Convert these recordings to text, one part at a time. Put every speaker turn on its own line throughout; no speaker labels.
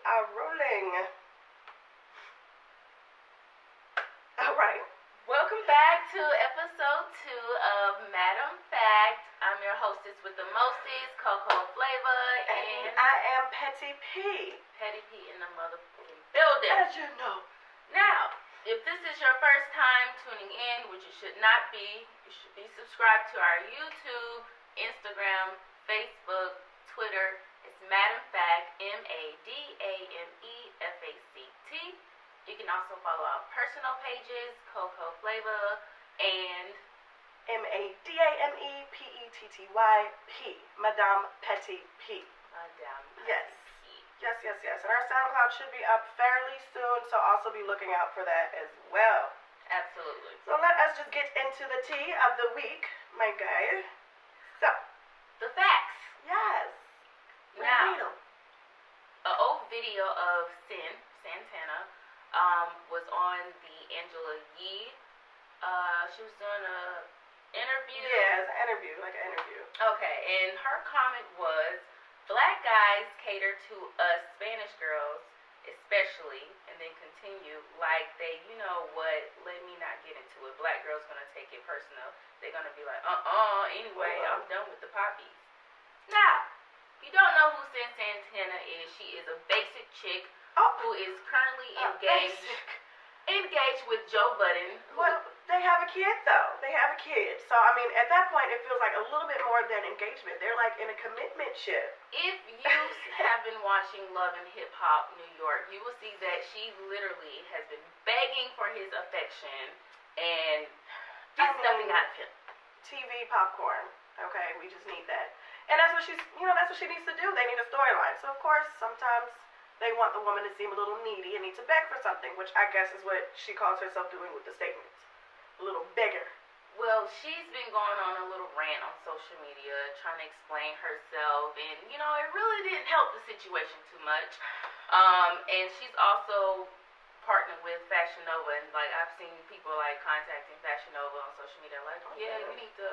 are rolling. Alright.
Welcome back to episode 2 of Madam Fact. I'm your hostess with the mostest, Coco Flavor,
And I am Petty P.
Petty P in the motherfucking building.
As you know.
Now, if this is your first time tuning in, which it should not be, you should be subscribed to our YouTube, Instagram, Facebook, Twitter. It's Madam Fact, MADAMEFACT. You can also follow our personal pages, Coco Flavor and
MADAMEPETTYP. Madame Petty P.
Madame
Yes.
P.
Yes. And our SoundCloud should be up fairly soon, so also be looking out for that as well.
Absolutely.
So let us just get into the tea of the week, my guy. So,
the facts.
yes.
Now, an old video of Santana was on the Angela Yee. She was doing an interview.
Yeah, it's an interview, like an interview.
Okay, and her comment was, black guys cater to us Spanish girls, especially, and then continue like they, you know what, let me not get into it. Black girls gonna take it personal. They're gonna be like, anyway, I'm done with the poppies. Now, if you don't know who Santana is, she is a basic chick who is currently engaged with Joe Budden.
Well, they have a kid, though. They have a kid. So, I mean, at that point, it feels like a little bit more than engagement. They're like in a commitment ship.
If you have been watching Love and Hip Hop New York, you will see that she literally has been begging for his affection and gets nothing out of him.
TV popcorn. Okay, we just need that. And that's what that's what she needs to do. They need a storyline. So, of course, sometimes they want the woman to seem a little needy and need to beg for something, which I guess is what she calls herself doing with the statements. A little beggar.
Well, she's been going on a little rant on social media, trying to explain herself, and, you know, it really didn't help the situation too much. And she's also partnered with Fashion Nova, and, like, I've seen people, like, contacting Fashion Nova on social media, like, we need to,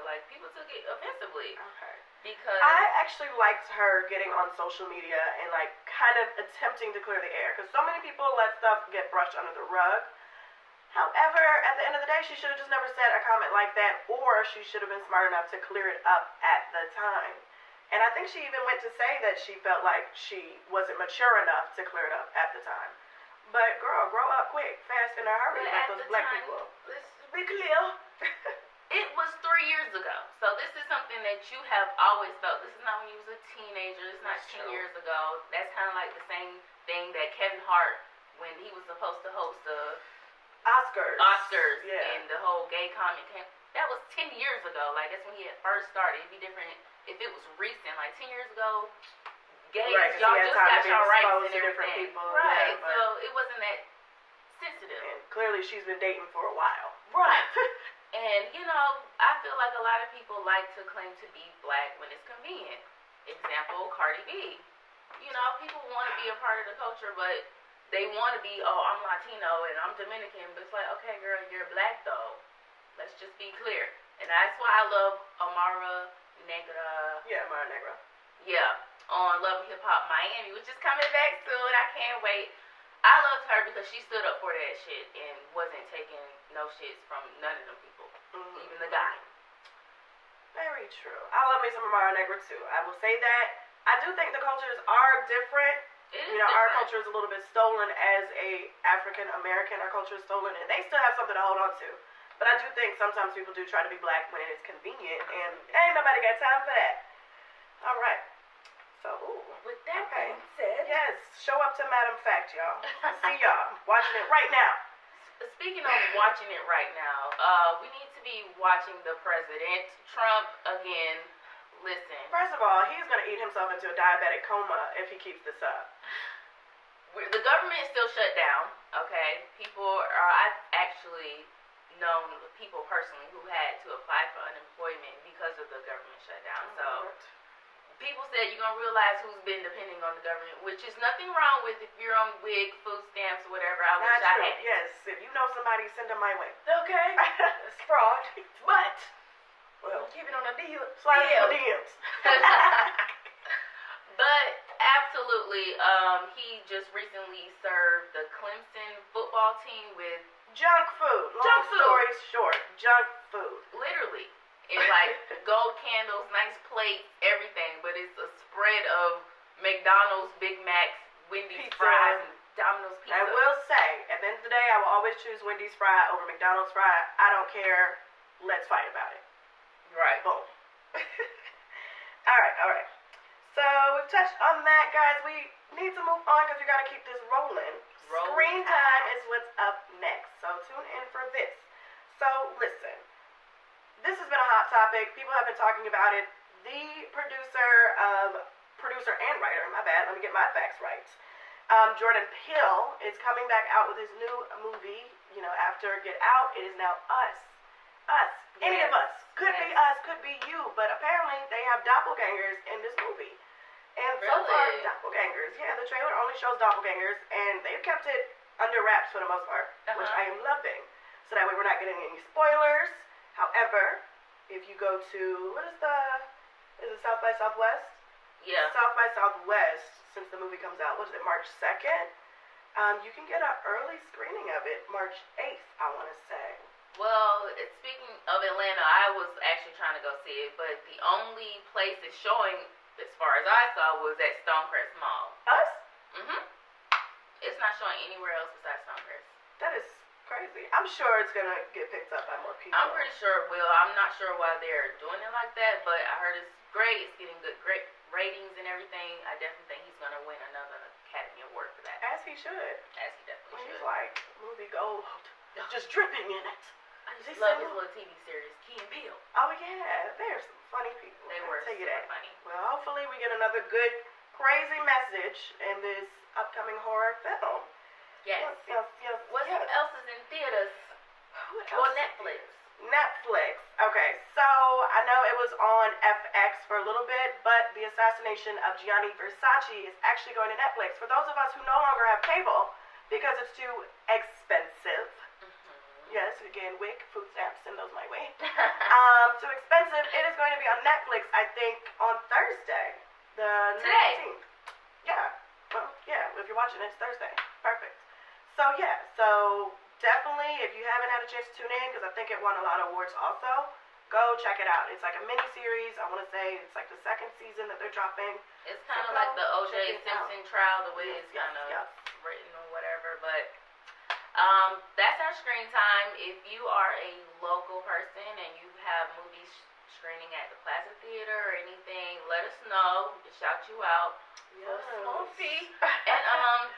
like, people took it offensively.
Okay.
Because
I actually liked her getting on social media and, like, kind of attempting to clear the air, because so many people let stuff get brushed under the rug. However, at the end of the day, she should have just never said a comment like that, or she should have been smart enough to clear it up at the time. And I think she even went to say that she felt like she wasn't mature enough to clear it up at the time. But girl, grow up quick, fast, in a hurry, like those black people.
Let's be clear. It was 3 years ago. So this is something that you have always felt. This is not when you was a teenager. It's not 10 years ago. That's kind of like the same thing that Kevin Hart, when he was supposed to host the Oscars,
yeah.
And the whole gay comment came. That was 10 years ago. Like, that's when he had first started. It'd be different if it was recent. Like, 10 years ago, gays, y'all just got y'all rights and everything.
People.
Right,
Yeah,
so it wasn't that sensitive.
And clearly she's been dating for a while.
Right. And, you know, I feel like a lot of people like to claim to be black when it's convenient. Example, Cardi B. You know, people want to be a part of the culture, but they want to be, I'm Latino and I'm Dominican. But it's like, okay, girl, you're black, though. Let's just be clear. And that's why I love Amara Negra.
Yeah, Amara Negra.
Yeah, on Love and Hip Hop Miami, which is coming back soon. I can't wait. I loved her because she stood up for that shit and wasn't taking no shits from none of them people, even the guy.
Very true. I love me some Amara Negra too. I will say that. I do think the cultures are different.
It is
different. Our culture is a little bit stolen as a African American. Our culture is stolen, and they still have something to hold on to. But I do think sometimes people do try to be black when it is convenient, and ain't nobody got time for that. All right. So,
with that being said,
yes, show up to Madam Fact, y'all. I see y'all watching it right now.
Speaking of watching it right now, we need to be watching the president. Trump, again, listen.
First of all, he's going to eat himself into a diabetic coma if he keeps this up.
The government is still shut down, okay? I've actually known people personally who had to apply for unemployment because of the government shutdown. So people said you're going to realize who's been depending on the government, which is nothing wrong with if you're on WIC, food stamps, or whatever. I wish I had.
Yes, if you know somebody, send them my way.
Okay. That's fraud. But,
well,
keep it on the deal.
Slide it in the DMs.
But Absolutely. He just recently served the Clemson football team with
junk food. Long story short, junk food.
Literally. It's like gold candles, nice plates, everything, but it's a spread of McDonald's, Big Macs, Wendy's
Pizza.
fries, and Domino's pizza.
I will say, at the end of the day, I will always choose Wendy's fry over McDonald's fry. I don't care. Let's fight about it.
Right.
Boom. All right. So we've touched on that, guys. We need to move on because we got to keep this rolling. Screen time is what's up next. So tune in for this. So listen. This has been a hot topic. People have been talking about it. The producer and writer, my bad, let me get my facts right. Jordan Peele is coming back out with his new movie. You know, after Get Out, it is now Us. Any of us. Could be us, could be you. But apparently they have doppelgangers in this movie. And so far, doppelgangers. Yeah, the trailer only shows doppelgangers. And they've kept it under wraps for the most part, which I am loving. So that way we're not getting any spoilers. However, if you go to, is it South by Southwest?
Yeah.
South by Southwest, since the movie comes out, March 2nd? You can get an early screening of it, March 8th, I want to say.
Well, speaking of Atlanta, I was actually trying to go see it, but the only place it's showing, as far as I saw, was at Stonecrest Mall.
Us?
Mm-hmm. It's not showing anywhere else besides Stonecrest.
That is crazy. I'm sure it's gonna get picked up by more people.
I'm pretty sure it will. I'm not sure why they're doing it like that, but I heard it's great. It's getting great ratings and everything. I definitely think he's gonna win another Academy Award for that.
As he should.
As he definitely should.
He's like movie gold, just dripping in it.
I just love his little TV series, Key and Peele.
Oh yeah, there's some funny people.
They were
I'll tell you that.
funny.
Well, hopefully we get another good, crazy message in this upcoming horror film.
Yes. What else is in theaters? Well, Netflix.
Okay, so I know it was on FX for a little bit, but the assassination of Gianni Versace is actually going to Netflix. For those of us who no longer have cable because it's too expensive. Yes, again, WIC, food stamps, send those my way. Too expensive. It is going to be on Netflix, I think, on Thursday.
Today.
19th. Yeah. Well, yeah, if you're watching it, it's Thursday. Perfect. So definitely, if you haven't had a chance to tune in, because I think it won a lot of awards also, go check it out. It's like a mini-series. I want to say it's like the second season that they're dropping.
It's kind of like the O.J. Simpson trial, the way it's kind of written or whatever, but that's our screen time. If you are a local person and you have movies screening at the Plaza Theater or anything, let us know. We can shout you out for a small fee. And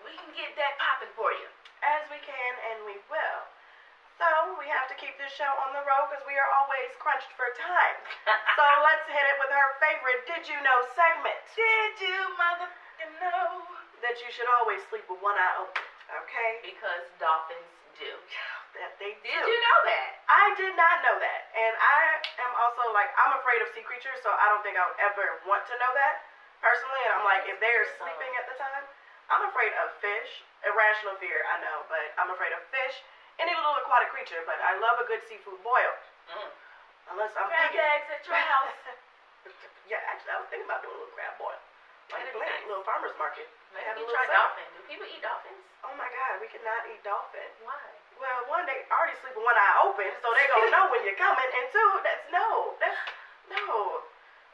we can get that popping for you.
As we can, and we will. So, we have to keep this show on the road because we are always crunched for time. So, let's hit it with her favorite Did You Know segment.
Did you motherfucking know
that you should always sleep with one eye open, okay?
Because dolphins do.
That they do.
Did you know that?
I did not know that. And I am also, I'm afraid of sea creatures, so I don't think I would ever want to know that, personally. And I'm like, if they're sleeping at the time, I'm afraid of fish. Irrational fear, I know, but I'm afraid of fish. Any little aquatic creature, but I love a good seafood boil. Unless I'm
crab
vegan.
eggs at your house.
Yeah, actually, I was thinking about doing a little crab boil. Like a little farmer's market.
Maybe you try dolphin. Do people eat dolphins?
Oh my God, we cannot eat dolphin.
Why?
Well, one, they already sleep with one eye open, so they gonna know when you're coming. And two, no.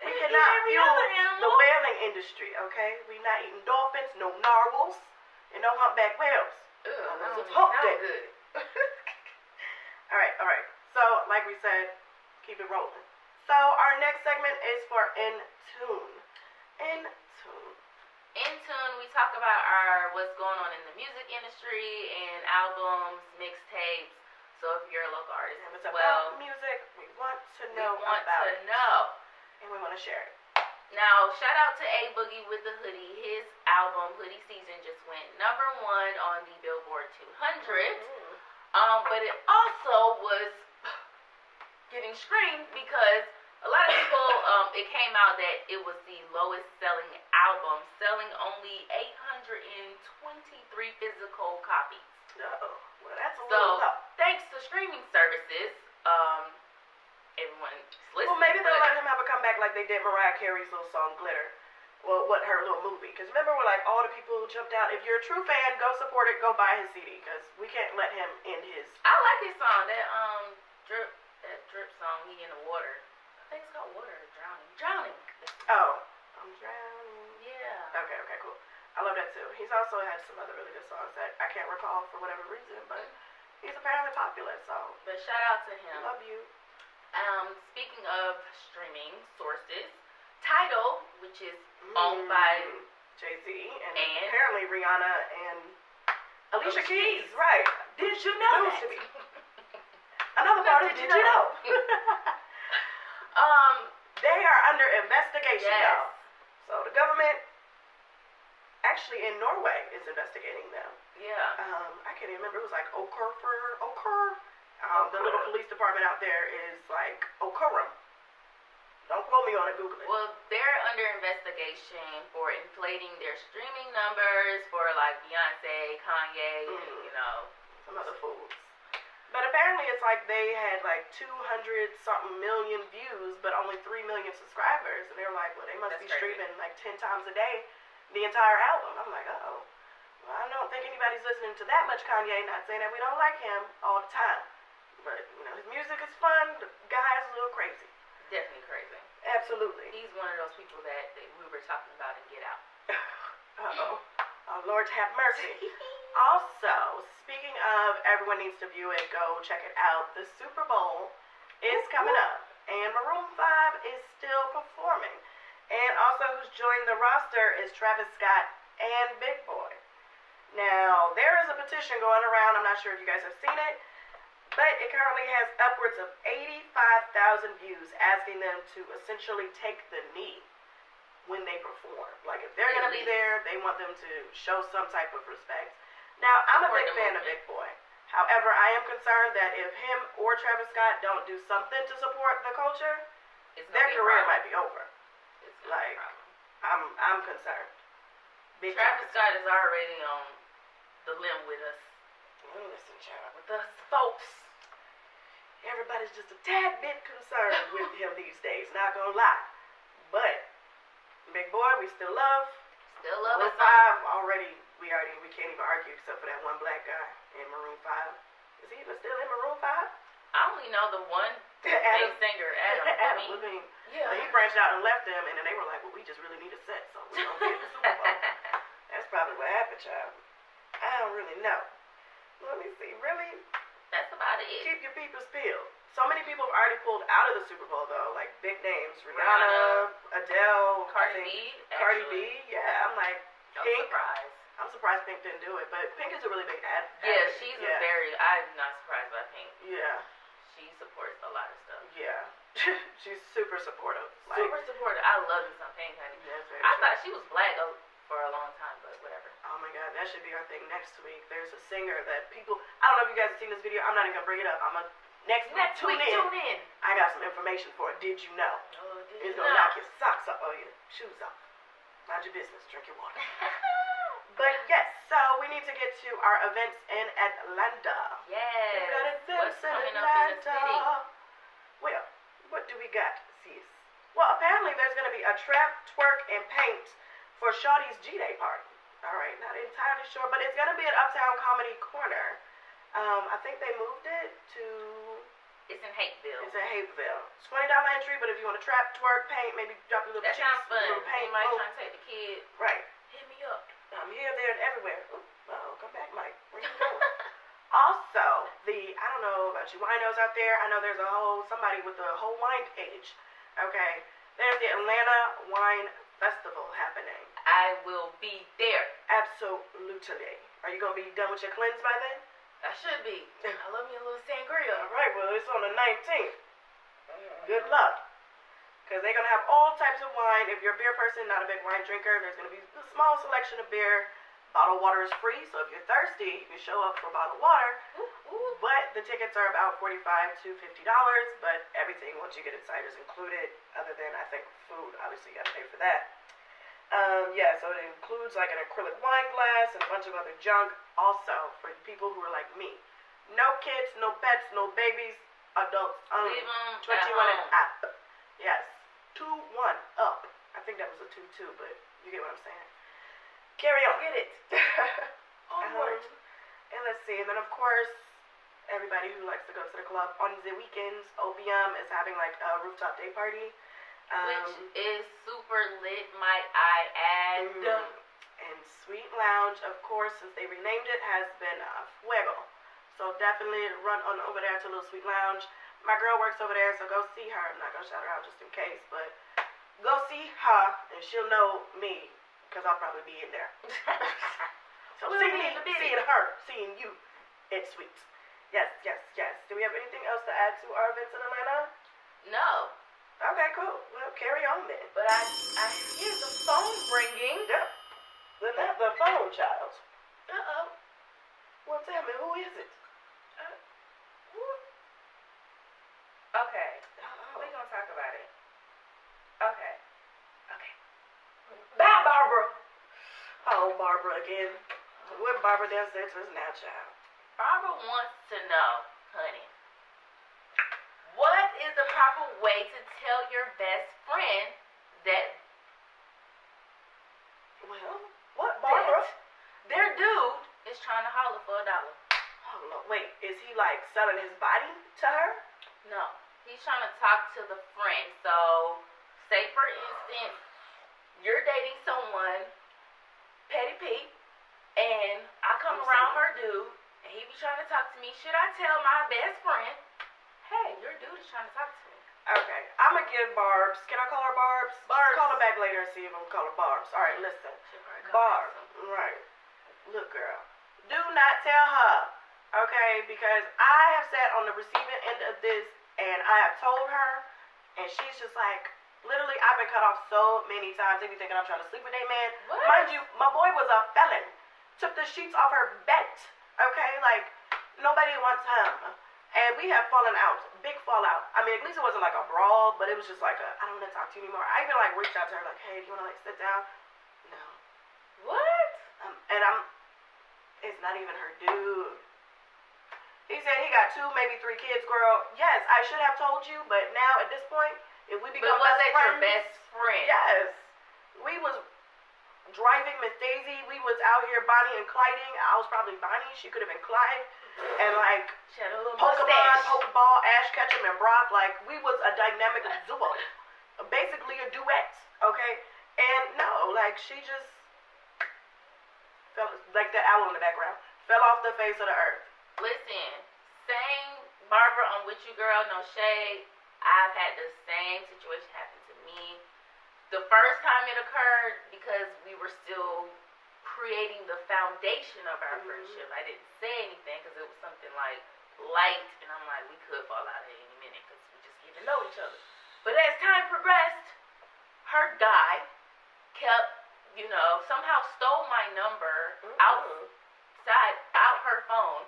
We cannot fuel the whaling industry, okay? We not eating dolphins, no narwhals, and no humpback whales.
Ugh,
hump
sound
day.
good.
All right. So, like we said, keep it rolling. So, our next segment is for In Tune. In
Tune, we talk about what's going on in the music industry and albums, mixtapes. So, if you're a local artist
If it's
as well,
about music, we want to know and we want to share it.
Now, shout out to A Boogie with the Hoodie. His album, Hoodie Season, just went #1 on the Billboard 200. But it also was getting streamed because a lot of people, it came out that it was the lowest selling album, selling only 823 physical copies.
Oh, well, that's a little low.
Thanks to streaming services, everyone's listening.
Well, maybe they'll let him have a comeback like they did Mariah Carey's little song Glitter. well, what her little movie? Because remember, when like all the people jumped out. If you're a true fan, go support it. Go buy his CD because we can't let him end his.
I like his song. That drip song. He in the water. I think it's called Water or Drowning. Drowning.
Oh, I'm drowning.
Yeah.
Okay, cool. I love that too. He's also had some other really good songs that I can't recall for whatever reason, but he's apparently popular. So,
but shout out to him.
Love you.
Speaking of streaming sources, Tidal, which is owned by
Jay-Z and apparently Rihanna and Alicia Keys. Right?
Did you know that?
Another part of Did You Know? They are under investigation, y'all. So the government, actually in Norway, is investigating them.
Yeah.
I can't even remember. It was like Okur. The little police department out there is like Okurum. Don't quote me on it. Google it.
Well, they're under investigation for inflating their streaming numbers for like Beyonce, Kanye, and
some other fools. But apparently it's like they had like 200 something million views, but only 3 million subscribers. And they're like, well, they must be streaming like 10 times a day the entire album. I'm like, oh. Well, I don't think anybody's listening to that much Kanye. Not saying that we don't like him all the time. But, his music is fun. The guy is a little crazy.
Definitely crazy.
Absolutely.
He's one of those people that we were talking about in Get Out.
Uh-oh. Oh, Lord have mercy. Also, speaking of everyone needs to view it, go check it out. The Super Bowl is coming up, and Maroon 5 is still performing. And also who's joined the roster is Travis Scott and Big Boy. Now, there is a petition going around. I'm not sure if you guys have seen it, but it currently has upwards of 85,000 views asking them to essentially take the knee when they perform. Like, if they're going to be there, they want them to show some type of respect. Now, I'm a big fan of Big Boy. However, I am concerned that if him or Travis Scott don't do something to support the culture, their career might be over. Like, I'm concerned.
Travis Scott is already on the limb with us.
Listen, child.
With us folks.
Everybody's just a tad bit concerned with him these days, not gonna lie. But Big Boy, we still love.
Still love
Maroon
us.
5 we can't even argue except for that one black guy in Maroon 5. Is he even still in Maroon 5?
I only know the one main singer, Adam
Levine.
Yeah.
He branched out and left them, and then they were like, well, we just really need a set, so we don't get the Super Bowl. That's probably what happened, child. I don't really know. Let me see. Really?
That's about it.
Keep your people's peeled. So many people have already pulled out of the Super Bowl, though. Like, big names. Rihanna, Adele. Cardi B. Yeah, I'm like, Pink. I'm surprised Pink didn't do it, but Pink is a really big ad.
Yeah, she's I'm not surprised by Pink.
Yeah.
She supports a lot of stuff.
Yeah. She's super supportive.
Super supportive. I love me some Pink, honey.
Yeah,
I thought she was black for a long time, but whatever.
Oh my God, that should be our thing next week. There's a singer that people, I don't know if you guys have seen this video. I'm not even gonna bring it up. Next week, tune in. I got some information for it. Did you know?
Oh,
it's gonna knock your socks off or your shoes off. Mind your business. Drink your water. But yes, so we need to get to our events in Atlanta.
Yes.
We got events
What's coming
in
up in the city?
Well, what do we got, sis? Well, apparently there's gonna be a trap, twerk, and paint for Shawty's G-Day party. All right, not entirely sure, but it's gonna be at Uptown Comedy Corner. I think they moved it to.
It's in Hapeville.
It's in Hapeville. It's $20 entry, but if you want to trap, twerk, paint, maybe drop your little cheeks.
That sounds fun.
Little paint.
Anybody trying to take the kid?
Right.
Hit me up.
I'm here, there, and everywhere. Oh, come back, Mike. Where you going? Also, I don't know about you winos out there. I know there's somebody with a whole wine page. Okay. There's the Atlanta Wine Festival happening.
I will be there.
Absolutely. Are you going to be done with your cleanse by then?
I should be. I love me a little sangria.
All right, well, it's on the 19th. Good luck. Because they're going to have all types of wine. If you're a beer person, not a big wine drinker, there's going to be a small selection of beer. Bottled water is free, so if you're thirsty, you can show up for bottled water. But the tickets are about $45 to $50, but everything, once you get inside, is included, other than, I think, food. Obviously, you got to pay for that. Yeah, so it includes like an acrylic wine glass and a bunch of other junk. Also, for people who are like me, no kids, no pets, no babies, adults only. 21 and up. Yes, 2-1 up. I think that was a 2-2, but you get what I'm saying. Carry on.
Get it. Onward.
And let's see. And then, of course, everybody who likes to go to the club on the weekends, Opium is having like a rooftop day party.
Which is super lit, might I add.
And Sweet Lounge, of course, since they renamed it, has been fuego. So definitely run on over there to Little Sweet Lounge. My girl works over there, so go see her. I'm not going to shout her out just in case, but go see her, and she'll know me, because I'll probably be in there. So
we'll
see
be
me,
in the video.
seeing her, seeing you. It's sweet. Yes. Do we have anything else to add to our events in Atlanta?
No.
Okay, cool. Well, carry on then.
But I hear the phone ringing.
Yep. The phone, child.
Uh-oh.
Well, tell me, who is it?
Okay. We're going to talk about it. Okay.
Bye, Barbara. Oh, Barbara again. What Barbara downstairs is now, child.
Barbara wants to know, honey, what is the proper way to tell your best friend that
What, Barbara?
their dude is trying to holler for $1?
Oh, no, wait, is he like selling his body to her?
No, he's trying to talk to the friend. So, say for instance, you're dating someone, Petty Pete, and I come around her dude, and he be trying to talk to me. Should I tell my best friend, hey, your dude is trying to talk to me?
Okay, I'm gonna give Barbs. Can I call her Barbs?
Barbs.
Call her back later and see if I'm gonna call her Barbs. All right, listen. Barb, right. Look, girl, do not tell her, okay? Because I have sat on the receiving end of this, and I have told her, and she's just like, literally, I've been cut off so many times. They be thinking I'm trying to sleep with a man.
What?
Mind you, my boy was a felon. Took the sheets off her bed, okay? Like, nobody wants him. And we have fallen out. Big fallout. I mean, at least it wasn't like a brawl, but it was just like I don't want to talk to you anymore. I even like reached out to her like, hey, do you want to like sit down? No.
What?
And it's not even her dude. He said he got 2, maybe 3 kids, girl. Yes, I should have told you, but now at this point, if we become
But was
best
that
friends,
your best friend?
yes. We was driving Miss Daisy. We was out here Bonnie and Clyding. I was probably Bonnie. She could have been Clyde. And like
She had a little
Pokemon,
mustache.
Pokeball, Ash Ketchum, and Brock. Like we was a dynamic duo. Basically a duet. Okay? And no, like she just fell like that owl in the background. Fell off the face of the earth.
Listen, same Barbara on With You Girl, no shade. I've had the same situation happen to me. The first time it occurred, because we were still creating the foundation of our friendship, I didn't say anything because it was something like light, and I'm like, we could fall out at any minute because we just get to know each other. But as time progressed, her guy kept, somehow stole my number out her phone,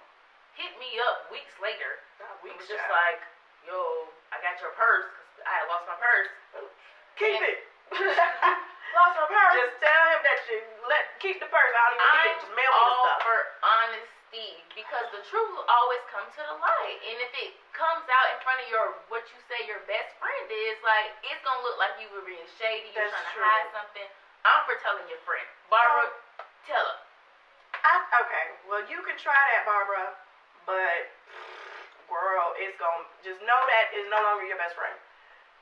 hit me up weeks later. It was just like, yo, I got your purse because I had lost my purse.
Keep it.
Lost my purse.
Just tell him that you keep the purse. I don't even need it. Just mail me the
all
stuff.
for honesty, because the truth will always come to the light. And if it comes out in front of what you say your best friend is, like, it's gonna look like you were being shady. You're trying to hide something. I'm for telling your friend, Barbara. Tell her.
Okay. Well, you can try that, Barbara, but girl, it's gonna just know that it's no longer your best friend.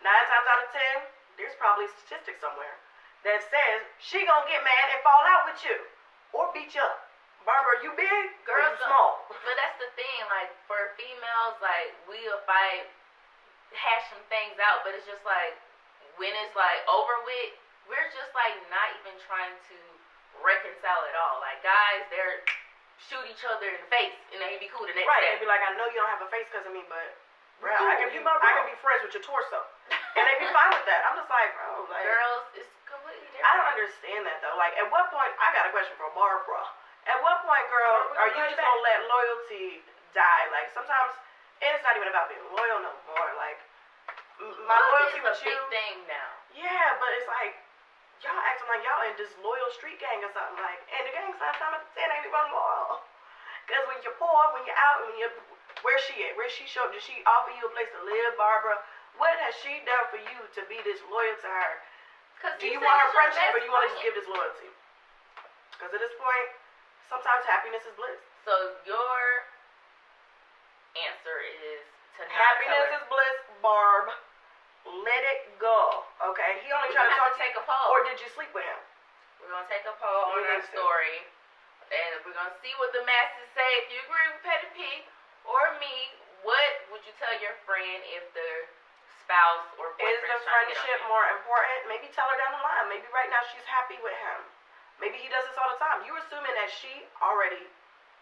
9 times out of 10, there's probably a statistic somewhere that says she gonna get mad and fall out with you or beat you up. Barbara, you big? Girl, you small.
But that's the thing, like, for females, like, we'll fight, hash some things out, but it's just like, when it's like over with, we're just like not even trying to reconcile at all. Like, guys, they're shoot each other in the face and they be cool the next day.
Right, they be like, I know you don't have a face because of me, but bro, I can be friends with your torso. And they be fine with that. I'm just like, bro, like,
girls, it's completely different.
I don't understand that though. Like, at what point, I got a question for Barbara. At what point, girl, are you just gonna let loyalty die? Like, sometimes, and it's not even about being loyal no more. Like, my loyalty with you.
It's a big thing now.
Yeah, but it's like, y'all acting like y'all in this loyal street gang or something. Like, and the gang sometimes at 10 ain't even loyal. Because when you're poor, when you're out, where's she at? Where's she show? Did she offer you a place to live, Barbara? What has she done for you to be this loyal to her? Do you want her friendship, or do you want to just give this loyalty? Because at this point, sometimes happiness is bliss.
So your answer is to not
happiness
tell her.
is bliss, Barb. Let it go. Okay? He only tried to talk to
take
you.
A poll.
Or did you sleep with him?
We're gonna take a poll on our story, and we're gonna see what the masses say. If you agree with Petty P or me, what would you tell your friend if the spouse or boyfriend
is the friendship more important? Maybe tell her down the line. Maybe right now she's happy with him. Maybe he does this all the time. You're assuming that she already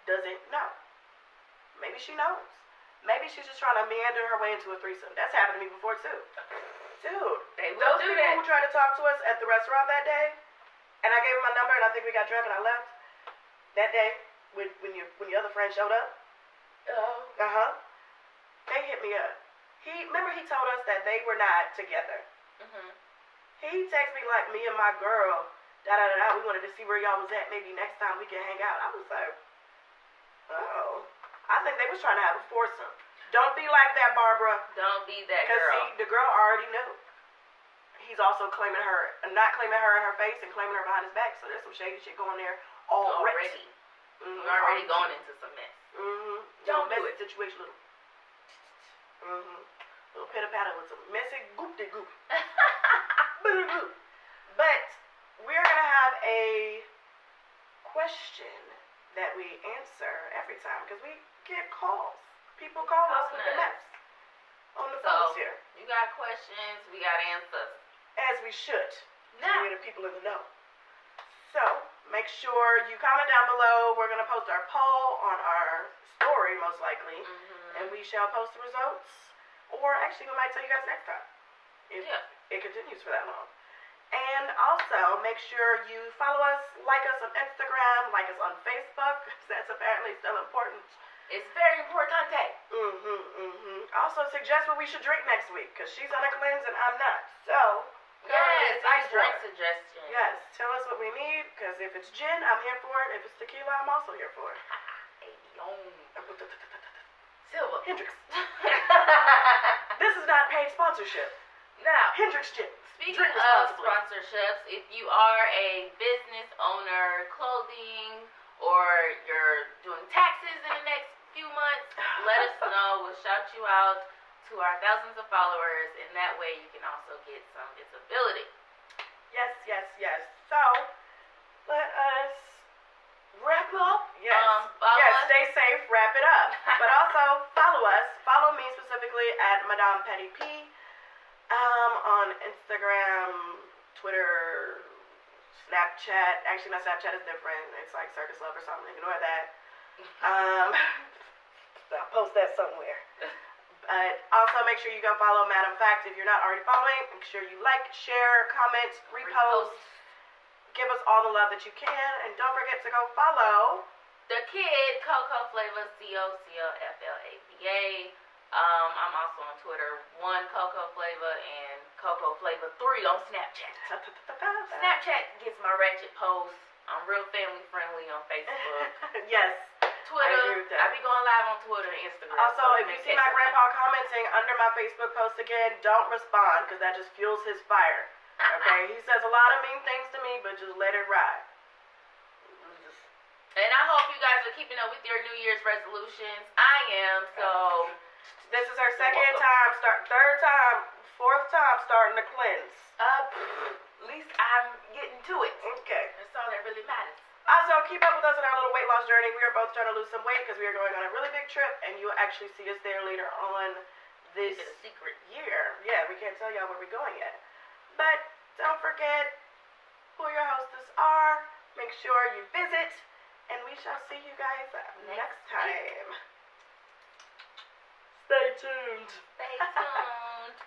doesn't know. Maybe she knows. Maybe she's just trying to meander her way into a threesome. That's happened to me before too. Dude, those people who tried to talk to us at the restaurant that day, and I gave him my number, and I think we got drunk and I left that day when your other friend showed up. They hit me up. Remember he told us that they were not together. He texted me like, me and my girl, we wanted to see where y'all was at. Maybe next time we can hang out. I was like, oh. I think they was trying to have a foursome. Don't be like that, Barbara.
Don't be that girl.
Because see, the girl already knew. He's also claiming her, not claiming her in her face and claiming her behind his back. So there's some shady shit going there already.
You're already going into some mess.
Don't do it. Situation, little pitter patter with some messy goop de goop. But we're gonna have a question that we answer every time because we get calls. People call us with the mess on the phones here.
You got questions, we got answers.
As we should.
Now,
we're the people in the know. So make sure you comment down below. We're gonna post our poll on our story most likely, and we shall post the results. Or actually, we might tell you guys next time if it continues for that long. And also, make sure you follow us, like us on Instagram, like us on Facebook, because that's apparently still important.
It's very important.
Also, suggest what we should drink next week, because she's on a cleanse and I'm not. So,
yes, drink suggestions.
Yes, tell us what we need, because if it's gin, I'm here for it. If it's tequila, I'm also here for it.
Silver.
Hendrix. This is not paid sponsorship.
Now,
Hendrix Gin.
Speaking of sponsorships, if you are a business owner, clothing, or you're doing taxes in the next few months, let us know. We'll shout you out to our thousands of followers, and that way you can also get some visibility.
Yes. So, let us wrap up. Yes. Stay safe, wrap it up. But also, follow us. Follow me specifically at Madame Petty P. On Instagram, Twitter, Snapchat. Actually, my Snapchat is different. It's like Circus Love or something. Ignore that. I'll post that somewhere. But also make sure you go follow Madam Fact if you're not already following. Make sure you like, share, comment, repost. Give us all the love that you can. And don't forget to go follow
the kid, Coco Flavor, COCOFLAVA. I'm also on Twitter, 1Coco Flavor and Coco Flavor 3 on Snapchat. Snapchat gets my ratchet posts. I'm real family friendly on Facebook.
Yes.
Twitter, I be going live on Twitter and Instagram.
Also, if you see my grandpa commenting under my Facebook post again, don't respond, because that just fuels his fire. Okay? He says a lot of mean things to me, but just let it ride.
And I hope you guys are keeping up with your New Year's resolutions. I am, so...
This is her third time, fourth time starting to cleanse.
At least I'm getting to it.
Okay.
That's all that really matters.
Also, keep up with us in our little weight loss journey. We are both trying to lose some weight because we are going on a really big trip, and you'll actually see us there later on this
secret
year. Yeah, we can't tell y'all where we're going yet. But don't forget who your hostess are. Make sure you visit, and we shall see you guys next time. Stay tuned.
Stay tuned.